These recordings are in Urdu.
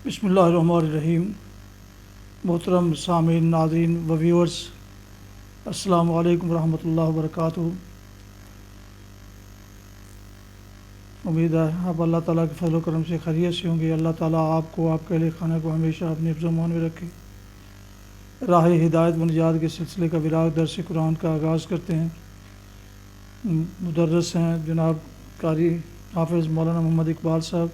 بسم اللہ الرحمن الرحیم۔ محترم سامعین، ناظرین و ویورز، السلام علیکم ورحمۃ اللہ وبرکاتہ۔ امید ہے آپ اللہ تعالیٰ کے فضل و کرم سے خیریت سے ہوں گے۔ اللہ تعالیٰ آپ کو، آپ کے اہل خانہ کو ہمیشہ اپنے حفظ و امان میں رکھے۔ راہ ہدایت و نجات کے سلسلے کا وراق درس قرآن کا آغاز کرتے ہیں۔ مدرس ہیں جناب قاری حافظ مولانا محمد اقبال صاحب،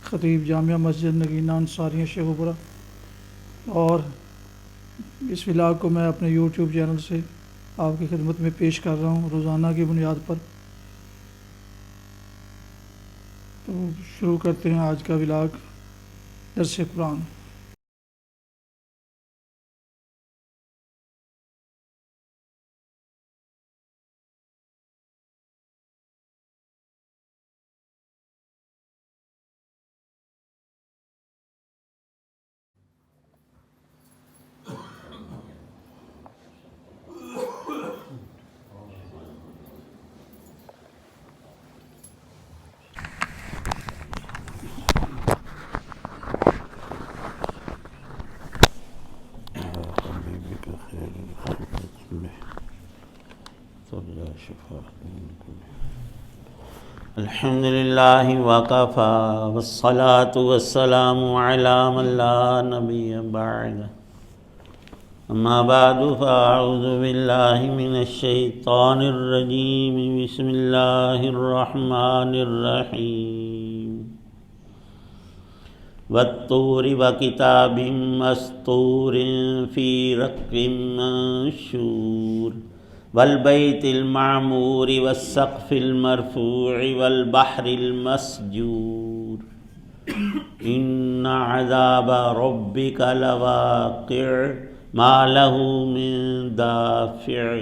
خطیب جامعہ مسجد نگینہ انصاریہ شیخوپورہ، اور اس ولاگ کو میں اپنے یوٹیوب چینل سے آپ کی خدمت میں پیش کر رہا ہوں روزانہ کی بنیاد پر۔ تو شروع کرتے ہیں آج کا ولاگ درس قرآن۔ الحمد للہ وکفی والصلاة والسلام علی من لا نبی بعد، اما بعد فاعوذ باللہ من الشیطان الرجیم، بسم اللہ الرحمن الرحیم۔ والطور وکتاب مسطور فی رق منشور، والبیت المعمور والسقف المرفوع والبحر المسجور، ان عذاب ربک لواقع ما له من دافع،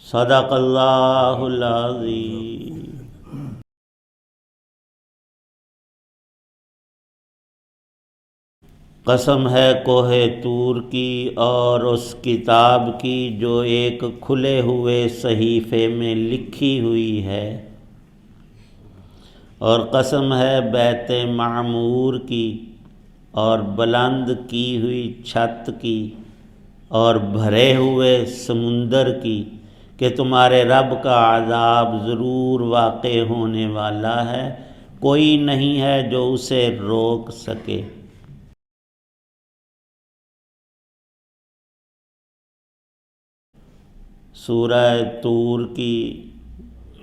صدق اللہ العظیم۔ قسم ہے کوہ طور کی اور اس کتاب کی جو ایک کھلے ہوئے صحیفے میں لکھی ہوئی ہے، اور قسم ہے بیت معمور کی اور بلند کی ہوئی چھت کی اور بھرے ہوئے سمندر کی، کہ تمہارے رب کا عذاب ضرور واقع ہونے والا ہے، کوئی نہیں ہے جو اسے روک سکے۔ سورہ طور کی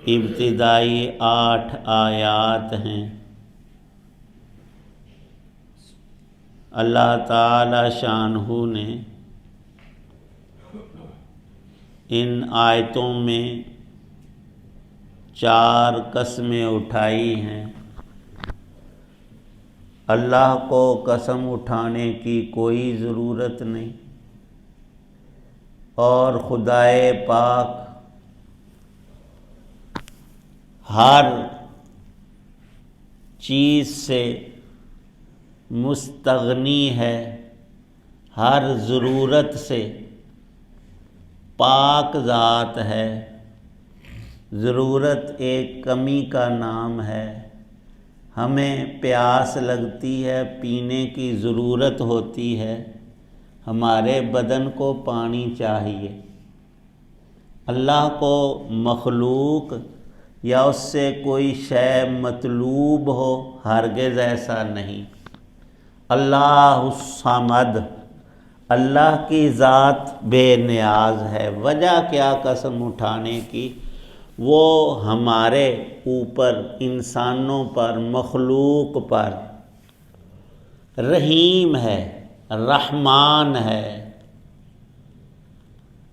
ابتدائی 8 آیات ہیں۔ اللہ تعالی شانہ نے ان آیتوں میں 4 قسمیں اٹھائی ہیں۔ اللہ کو قسم اٹھانے کی کوئی ضرورت نہیں، اور خدائے پاک ہر چیز سے مستغنی ہے، ہر ضرورت سے پاک ذات ہے۔ ضرورت ایک کمی کا نام ہے۔ ہمیں پیاس لگتی ہے، پینے کی ضرورت ہوتی ہے، ہمارے بدن کو پانی چاہیے۔ اللہ کو مخلوق یا اس سے کوئی شے مطلوب ہو، ہرگز ایسا نہیں۔ اللہ الصمد، اللہ کی ذات بے نیاز ہے۔ وجہ کیا قسم اٹھانے کی؟ وہ ہمارے اوپر، انسانوں پر، مخلوق پر رحیم ہے، رحمان ہے،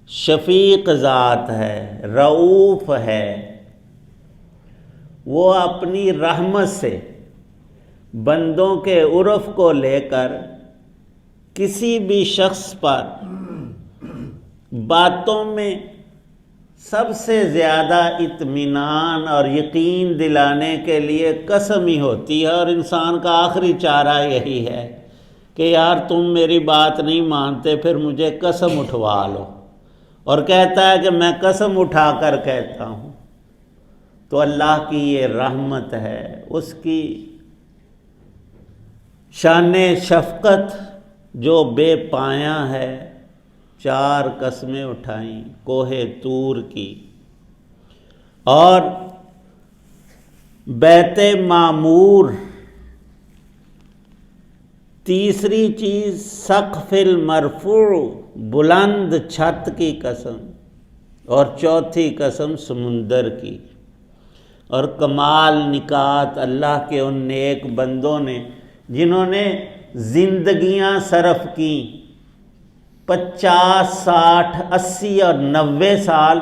شفیق ذات ہے، رؤوف ہے۔ وہ اپنی رحمت سے بندوں کے عرف کو لے کر کسی بھی شخص پر باتوں میں سب سے زیادہ اطمینان اور یقین دلانے کے لیے قسم ہی ہوتی ہے، اور انسان کا آخری چارہ یہی ہے کہ یار تم میری بات نہیں مانتے، پھر مجھے قسم اٹھوا لو، اور کہتا ہے کہ میں قسم اٹھا کر کہتا ہوں۔ تو اللہ کی یہ رحمت ہے، اس کی شان شفقت جو بے پایاں ہے، 4 قسمیں اٹھائیں کوہ طور کی، اور بیت معمور، تیسری چیز سقف المرفوع، بلند چھت کی قسم، اور چوتھی قسم سمندر کی۔ اور کمال نکات اللہ کے ان نیک بندوں نے جنہوں نے زندگیاں صرف کی 50 60 80 اور 90 سال،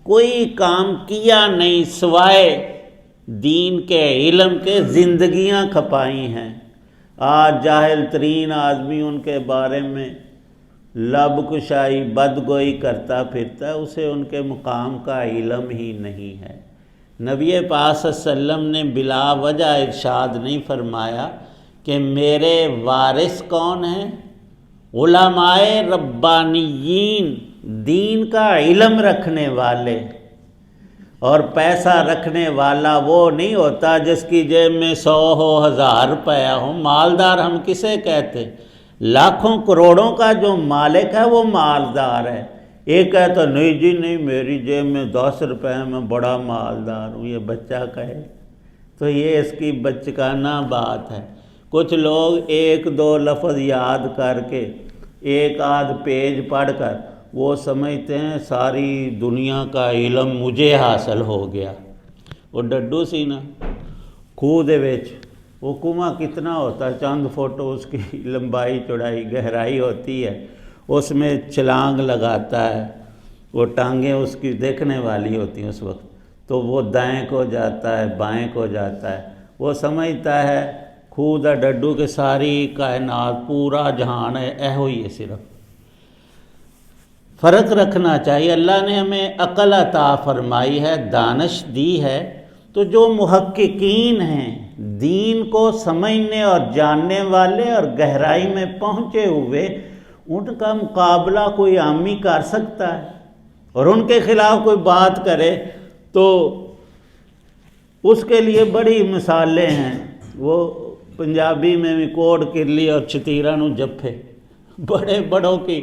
کوئی کام کیا نہیں سوائے دین کے علم کے، زندگیاں کھپائی ہیں۔ آج جاہل ترین آدمی ان کے بارے میں لب کشائی بدگوئی کرتا پھرتا ہے، اسے ان کے مقام کا علم ہی نہیں ہے۔ نبی پاک صلی اللہ علیہ وسلم نے بلا وجہ ارشاد نہیں فرمایا کہ میرے وارث کون ہیں؟ علماء ربانیین، دین کا علم رکھنے والے۔ اور پیسہ رکھنے والا وہ نہیں ہوتا جس کی جیب میں 100 ہو 1000 روپیہ ہو۔ مالدار ہم کسے کہتے؟ لاکھوں کروڑوں کا جو مالک ہے وہ مالدار ہے۔ ایک کہتا نہیں جی نہیں، میری جیب میں 10 روپے ہیں، میں بڑا مالدار ہوں، یہ بچہ کہے تو یہ اس کی بچگانہ بات ہے۔ کچھ لوگ 1-2 لفظ یاد کر کے، 1-آدھ پیج پڑھ کر وہ سمجھتے ہیں ساری دنیا کا علم مجھے حاصل ہو گیا۔ وہ ڈڈو سی نا خوہ دے وچ، وہ کنواں کتنا ہوتا ہے؟ چند فٹ اس کی لمبائی چوڑائی گہرائی ہوتی ہے، اس میں چھلانگ لگاتا ہے، وہ ٹانگیں اس کی دیکھنے والی ہوتی ہیں اس وقت، تو وہ دائیں کو جاتا ہے بائیں کو جاتا ہے، وہ سمجھتا ہے خوہ دا ڈڈو کہ ساری کائنات پورا جہان ہے، اے ہوئی ہے۔ صرف فرق رکھنا چاہیے۔ اللہ نے ہمیں عقل عطا فرمائی ہے، دانش دی ہے، تو جو محققین ہیں، دین کو سمجھنے اور جاننے والے اور گہرائی میں پہنچے ہوئے، ان کا مقابلہ کوئی عامی کر سکتا ہے؟ اور ان کے خلاف کوئی بات کرے تو اس کے لیے بڑی مثالیں ہیں۔ وہ پنجابی میں بھی کوڑ کرلی اور چتیرا نو جپے، بڑے بڑوں کی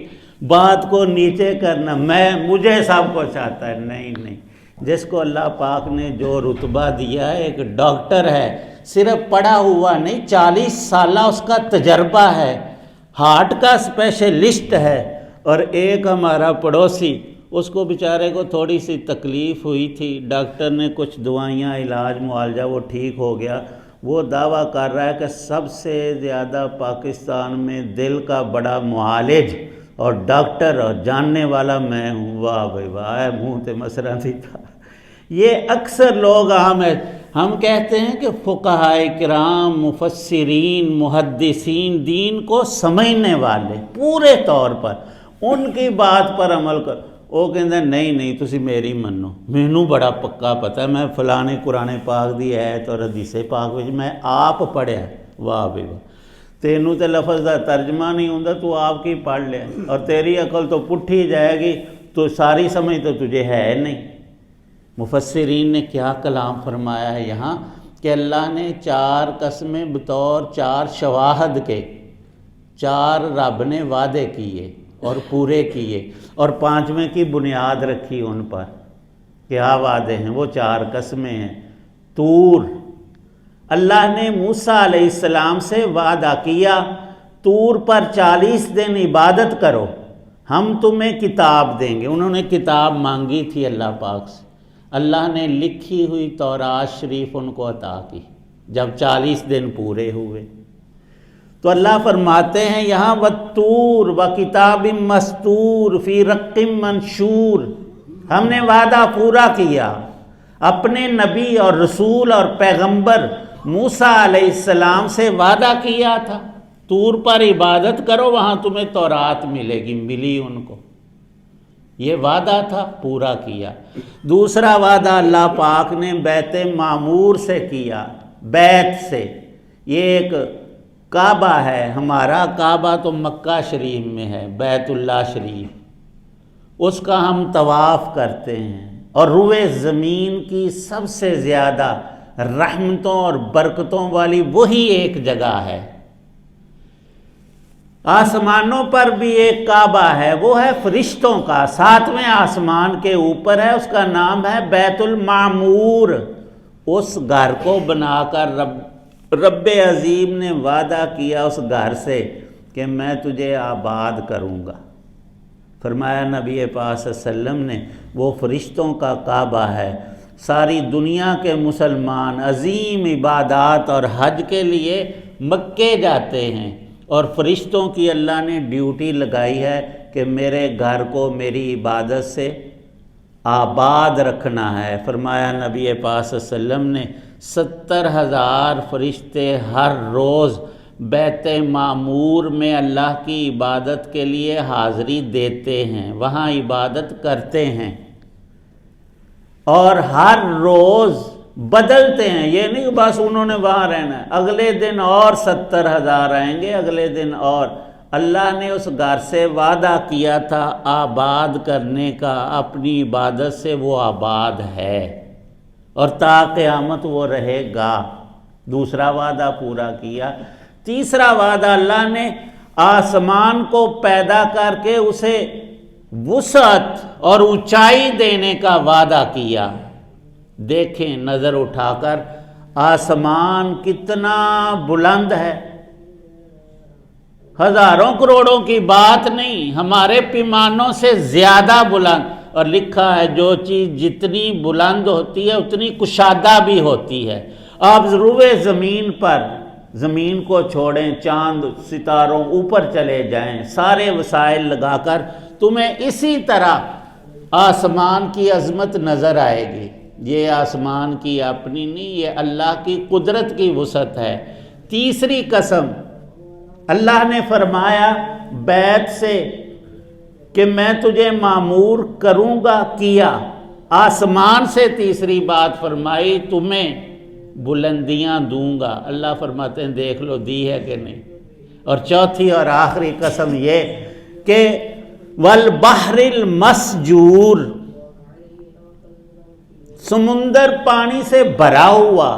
بات کو نیچے کرنا، مجھے سب کچھ آتا ہے۔ نہیں، جس کو اللہ پاک نے جو رتبہ دیا ہے، ایک ڈاکٹر ہے، صرف پڑھا ہوا نہیں، 40 سالہ اس کا تجربہ ہے، ہارٹ کا اسپیشلسٹ ہے۔ اور ایک ہمارا پڑوسی، اس کو بیچارے کو تھوڑی سی تکلیف ہوئی تھی، ڈاکٹر نے کچھ دوائیاں علاج معالجہ، وہ ٹھیک ہو گیا۔ وہ دعویٰ کر رہا ہے کہ سب سے زیادہ پاکستان میں دل کا بڑا معالج اور ڈاکٹر اور جاننے والا میں ہوں۔ واہ بھائی واہ، منہ تے مسرا نہیں تھا۔ یہ اکثر لوگ ہم کہتے ہیں کہ فقہائے کرام، مفسرین، محدثین، دین کو سمجھنے والے پورے طور پر، ان کی بات پر عمل کر۔ وہ کہتے ہیں نہیں تسی میری منو، مینوں بڑا پکا پتہ ہے، میں فلانے قرآن پاک دی آیت اور حدیث پاک وچ میں آپ پڑھیا۔ واہ بھائی واہ، تینوں تے لفظ دا ترجمہ نہیں ہوندا، تو آپ کی پڑھ لیا، اور تیری عقل تو پٹھی جائے گی، تو ساری سمجھ تو تجھے ہے نہیں۔ مفسرین نے کیا کلام فرمایا ہے یہاں کہ اللہ نے 4 قسمیں بطور 4 شواہد کے، 4 رب نے وعدے کیے اور پورے کیے، اور 5ویں کی بنیاد رکھی ان پر۔ کیا وعدے ہیں؟ وہ 4 قسمیں ہیں۔ طور، اللہ نے موسیٰ علیہ السلام سے وعدہ کیا، طور پر 40 دن عبادت کرو، ہم تمہیں کتاب دیں گے۔ انہوں نے کتاب مانگی تھی اللہ پاک سے، اللہ نے لکھی ہوئی تورات شریف ان کو عطا کی جب 40 دن پورے ہوئے۔ تو اللہ فرماتے ہیں یہاں وَالطُّورِ وَكِتَابٍ مَّسْطُورٍ فِي رَقٍّ مَّنشُورٍ، ہم نے وعدہ پورا کیا، اپنے نبی اور رسول اور پیغمبر موسیٰ علیہ السلام سے وعدہ کیا تھا، طور پر عبادت کرو، وہاں تمہیں تورات ملے گی، ملی ان کو۔ یہ وعدہ تھا، پورا کیا۔ دوسرا وعدہ اللہ پاک نے بیت معمور سے کیا، بیت سے، یہ ایک کعبہ ہے ہمارا، کعبہ تو مکہ شریف میں ہے، بیت اللہ شریف، اس کا ہم طواف کرتے ہیں، اور روئے زمین کی سب سے زیادہ رحمتوں اور برکتوں والی وہی ایک جگہ ہے آسمانوں پر بھی ایک کعبہ ہے، وہ ہے فرشتوں کا، 7ویں آسمان کے اوپر ہے، اس کا نام ہے بیت المعمور۔ اس گھر کو بنا کر رب عظیم نے وعدہ کیا اس گھر سے کہ میں تجھے آباد کروں گا۔ فرمایا نبی پاک صلی اللہ علیہ وسلم نے وہ فرشتوں کا کعبہ ہے۔ ساری دنیا کے مسلمان عظیم عبادات اور حج کے لیے مکے جاتے ہیں، اور فرشتوں کی اللہ نے ڈیوٹی لگائی ہے کہ میرے گھر کو میری عبادت سے آباد رکھنا ہے۔ فرمایا نبی پاک صلی اللہ علیہ وسلم نے 70,000 فرشتے ہر روز بیت معمور میں اللہ کی عبادت کے لیے حاضری دیتے ہیں، وہاں عبادت کرتے ہیں، اور ہر روز بدلتے ہیں۔ یہ نہیں کہ بس انہوں نے وہاں رہنا ہے، اگلے دن اور 70,000 آئیں گے، اگلے دن اور۔ اللہ نے اس گھر سے وعدہ کیا تھا آباد کرنے کا، اپنی عبادت سے وہ آباد ہے، اور تا قیامت وہ رہے گا۔ دوسرا وعدہ پورا کیا۔ تیسرا وعدہ اللہ نے آسمان کو پیدا کر کے اسے وسعت اور اونچائی دینے کا وعدہ کیا۔ دیکھیں نظر اٹھا کر آسمان کتنا بلند ہے، ہزاروں کروڑوں کی بات نہیں، ہمارے پیمانوں سے زیادہ بلند، اور لکھا ہے جو چیز جتنی بلند ہوتی ہے اتنی کشادہ بھی ہوتی ہے۔ آپ روئے زمین پر، زمین کو چھوڑیں، چاند ستاروں اوپر چلے جائیں، سارے وسائل لگا کر تمہیں اسی طرح آسمان کی عظمت نظر آئے گی۔ یہ آسمان کی اپنی نہیں، یہ اللہ کی قدرت کی وسعت ہے۔ تیسری قسم اللہ نے فرمایا بیت سے کہ میں تجھے معمور کروں گا، کیا۔ آسمان سے تیسری بات فرمائی تمہیں بلندیاں دوں گا۔ اللہ فرماتے ہیں دیکھ لو دی ہے کہ نہیں۔ اور چوتھی اور آخری قسم یہ کہ والبحر المسجور، سمندر پانی سے بھرا ہوا۔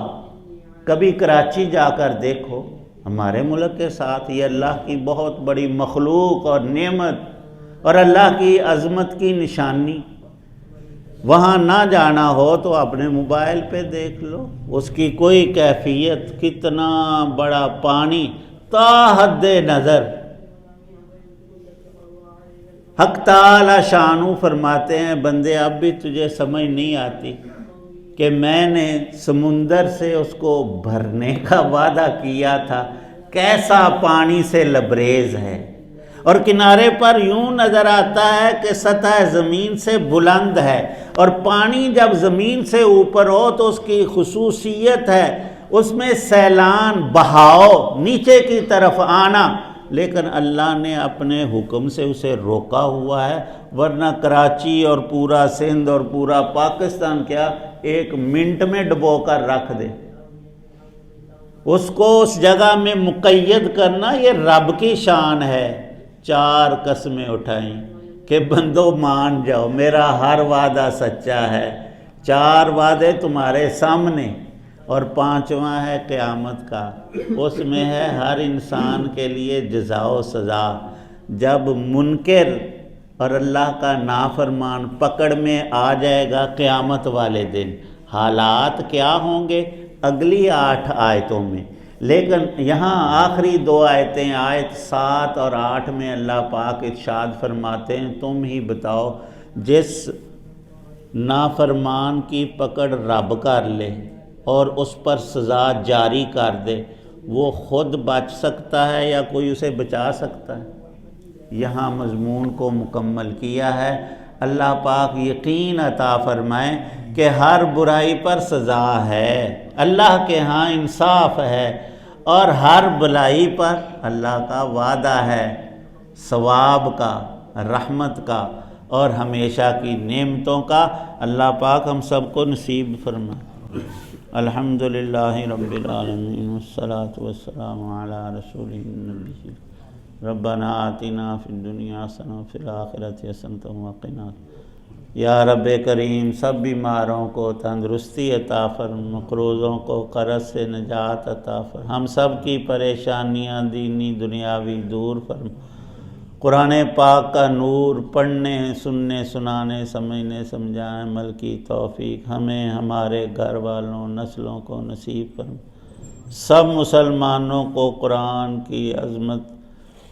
کبھی کراچی جا کر دیکھو، ہمارے ملک کے ساتھ یہ اللہ کی بہت بڑی مخلوق اور نعمت اور اللہ کی عظمت کی نشانی۔ وہاں نہ جانا ہو تو اپنے موبائل پہ دیکھ لو، اس کی کوئی کیفیت، کتنا بڑا پانی تا حد نظر۔ حق تعالی شانو فرماتے ہیں بندے اب بھی تجھے سمجھ نہیں آتی کہ میں نے سمندر سے اس کو بھرنے کا وعدہ کیا تھا، کیسا پانی سے لبریز ہے، اور کنارے پر یوں نظر آتا ہے کہ سطح زمین سے بلند ہے، اور پانی جب زمین سے اوپر ہو تو اس کی خصوصیت ہے اس میں سیلان، بہاؤ، نیچے کی طرف آنا، لیکن اللہ نے اپنے حکم سے اسے روکا ہوا ہے، ورنہ کراچی اور پورا سندھ اور پورا پاکستان کیا 1 منٹ میں ڈبو کر رکھ دے۔ اس کو اس جگہ میں مقید کرنا یہ رب کی شان ہے۔ 4 قسمیں اٹھائیں کہ بندو مان جاؤ میرا ہر وعدہ سچا ہے۔ 4 وعدے تمہارے سامنے، اور 5واں ہے قیامت کا، اس میں ہے ہر انسان کے لیے جزا و سزا۔ جب منکر اور اللہ کا نافرمان پکڑ میں آ جائے گا قیامت والے دن، حالات کیا ہوں گے اگلی 8 آیتوں میں، لیکن یہاں آخری 2 آیتیں، آیت 7 اور 8 میں اللہ پاک ارشاد فرماتے ہیں تم ہی بتاؤ جس نافرمان کی پکڑ رب کر لے اور اس پر سزا جاری کر دے، وہ خود بچ سکتا ہے یا کوئی اسے بچا سکتا ہے؟ یہاں مضمون کو مکمل کیا ہے۔ اللہ پاک یقین عطا فرمائیں کہ ہر برائی پر سزا ہے، اللہ کے ہاں انصاف ہے، اور ہر بلائی پر اللہ کا وعدہ ہے ثواب کا، رحمت کا اور ہمیشہ کی نعمتوں کا۔ اللہ پاک ہم سب کو نصیب فرمائے۔ الحمدللہ رب العالمین والصلاة والسلام علی رسول النبی ربنا آتنا فی الدنیا حسنۃ وفی الآخرۃ حسنۃ وقنا یا رب کریم سب بیماروں کو تندرستی عطا فرما، مقروضوں کو قرض سے نجات عطا فرما، ہم سب کی پریشانیاں دینی دنیاوی دور فرما۔ قرآن پاک کا نور پڑھنے سننے سنانے سمجھنے سمجھانے عمل کی توفیق ہمیں ہمارے گھر والوں نسلوں کو نصیب فرما۔ سب مسلمانوں کو قرآن کی عظمت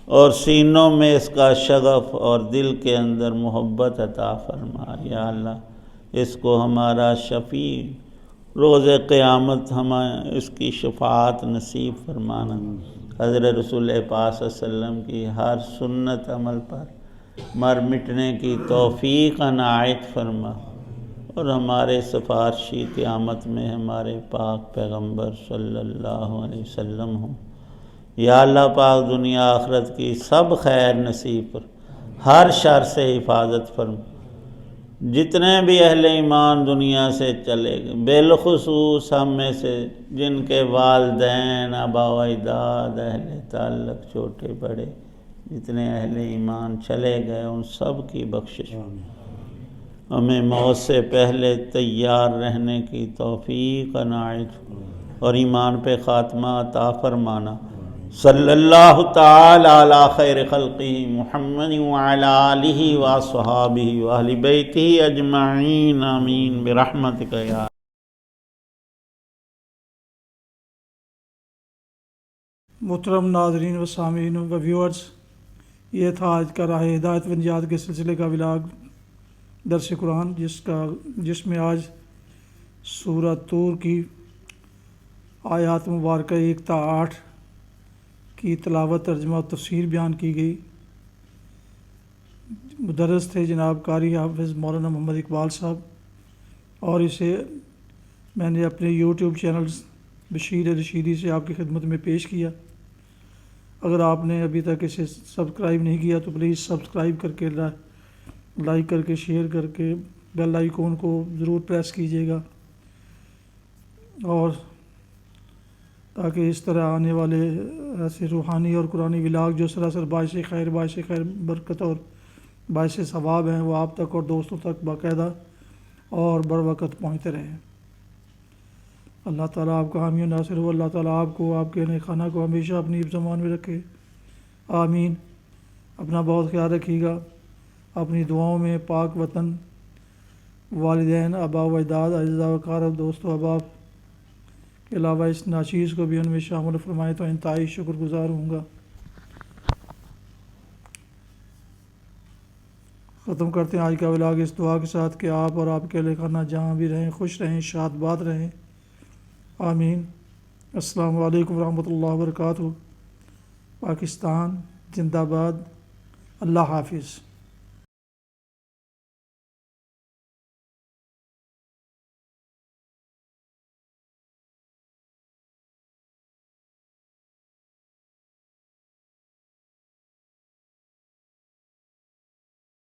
اور سینوں میں اس کا شغف اور دل کے اندر محبت عطا فرما۔ یا اللہ اس کو ہمارا شفیع روز قیامت ہمیں اس کی شفاعت نصیب فرمانا۔ حضرت رسول پاک صلی اللہ علیہ وسلم کی ہر سنت عمل پر مر مٹنے کی توفیق عنایت فرما، اور ہمارے سفارشی قیامت میں ہمارے پاک پیغمبر صلی اللہ علیہ وسلم ہوں۔ یا اللہ پاک دنیا آخرت کی سب خیر نصیب فرما، ہر شر سے حفاظت فرما۔ جتنے بھی اہل ایمان دنیا سے چلے گئے، بالخصوص ہم میں سے جن کے والدین آبا و اجداد اہل تعلق چھوٹے بڑے جتنے اہل ایمان چلے گئے، ان سب کی بخشش، ہمیں موت سے پہلے تیار رہنے کی توفیق عنایت اور ایمان پہ خاتمہ عطا فرمانا۔ صلی اللہ تعالی علی خیر خلقہ محمد وعلی آلہ واصحابہ واہل بیتہ اجمعین آمین برحمتک یا محترم ناظرین و سامعین و ویورز، یہ تھا آج کا راہ ہدایت و نجات کے سلسلے کا ولاگ درس قرآن، جس میں آج سورہ طور کی آیات مبارکہ 1 تا 8 کی تلاوت، ترجمہ اور تفسیر بیان کی گئی۔ مدرس تھے جناب قاری حافظ مولانا محمد اقبال صاحب، اور اسے میں نے اپنے یوٹیوب چینل بشیر رشیدی سے آپ کی خدمت میں پیش کیا۔ اگر آپ نے ابھی تک اسے سبسکرائب نہیں کیا تو پلیز سبسکرائب کر کے لائک کر کے شیئر کر کے بیل آئیکن کو ضرور پریس کیجیے گا، اور تاکہ اس طرح آنے والے ایسے روحانی اور قرآنی ولاگ جو سراسر باعث خیر برکت اور باعث ثواب ہیں وہ آپ تک اور دوستوں تک باقاعدہ اور بر وقت پہنچتے رہیں۔ اللہ تعالیٰ آپ کا حامی و ناصر ہو۔ اللہ تعالیٰ آپ کو، آپ کے اہل خانہ کو ہمیشہ اپنی حفظ و امان میں رکھے، آمین۔ اپنا بہت خیال رکھیے گا، اپنی دعاؤں میں پاک وطن، والدین، آبا و اجداد، اعزاء و اقارب، دوست و احباب کے علاوہ اس ناچیز کو بھی ان میں شامل فرمائیں تو انتہائی شکر گزار ہوں گا۔ ختم کرتے ہیں آج کا ولاگ اس دعا کے ساتھ کہ آپ اور آپ کے اہل خانہ جہاں بھی رہیں خوش رہیں، شاد باد رہیں، آمین۔ السلام علیکم ورحمۃ اللہ وبرکاتہ۔ پاکستان زندہ باد۔ اللہ حافظ۔